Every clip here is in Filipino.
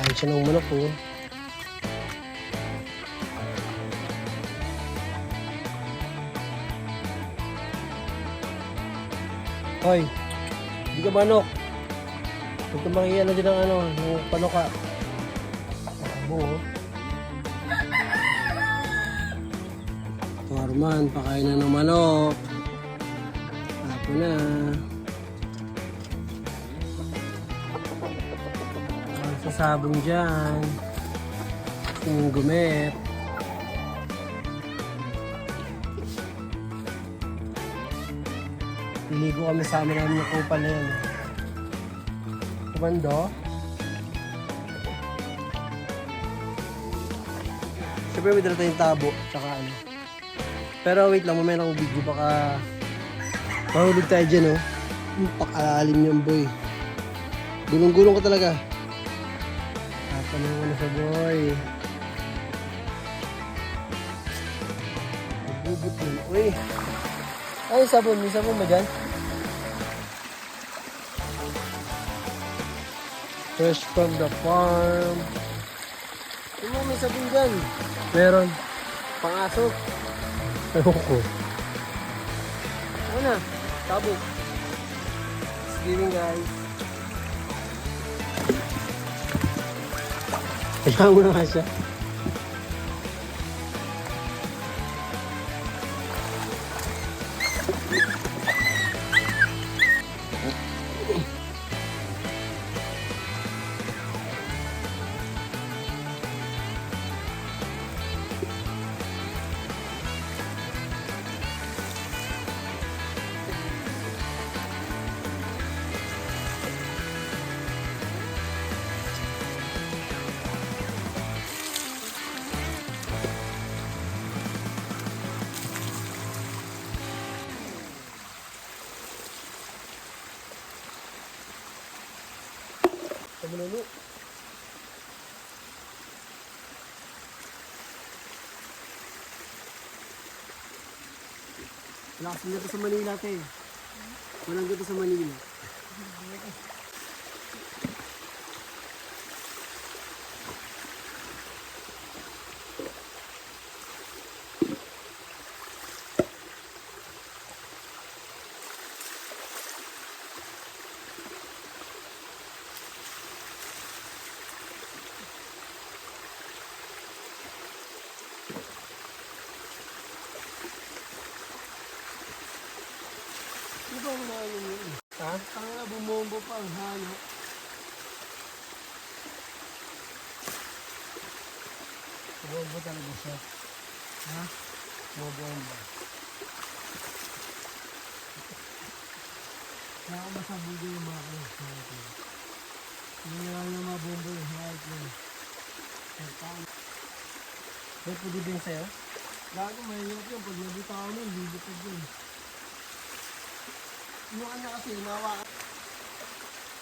Kain siya ng manok oh. Hoy, hindi ka manok. Huwag ka makiyan na dyan ng ano, yung panoka. Abo oh. Norman, pakain na ng manok. Apo na. Ang sasabong dyan. Yung gumep. Liligo kami sa amin namin ng kupal na yun. Kumando. Siyempre may dala tayong tabo. Tsaka ano. Pero wait lang, mamaya akong video. Baka mahulog tayo dyan oh. Pakalalim yung boy. Gulong-gulong ka talaga. Tatanong ko na sa boy. Nagbubot yun. Uy. Ay, sabon. May sabon ba dyan? Fresh from the farm. Ano, may sabon dyan. Meron. Pangaso. Ewan ko. Ano na? Sabon. It's giving guys. Kaya mo na nga siya. Lulu. Wala kasing gato sa Manila, te. Walang gato sa Manila. Ano ba ang halo yun? Ha? Ang bumombo pa ang halo. Bumombo talaga siya. Ha? Bumombo. Kaya ako masabugo yung mga kayo natin. Hindi lang yung mga bombo yung height yun. Ba't pwede din sa'yo? Gago, mahirap yun. Pag nabitaw nun, bibitag yun. Yung ano kasi, nawakan.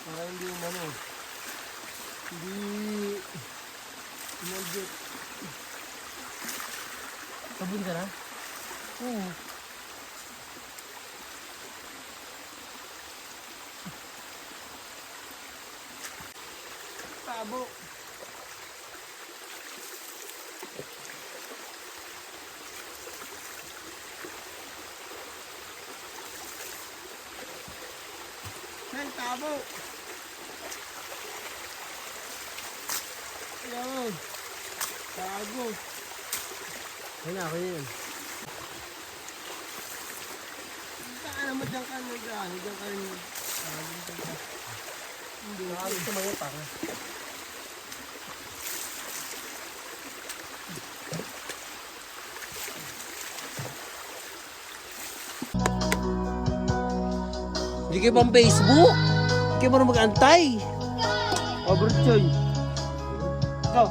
Para hindi yung ano. Hindi. Inagit. Sabon ka na? Oo. Tabo. Tabo. Yan. Tago. Ayun na, ako yun. Saan mo dyan ka nag-ano? Dyan ka rin. Hindi. Nakalit sa mga paka. Hindi kayo pang Facebook? Hindi kayo marunong mag-antay? Overjoy. Ikaw?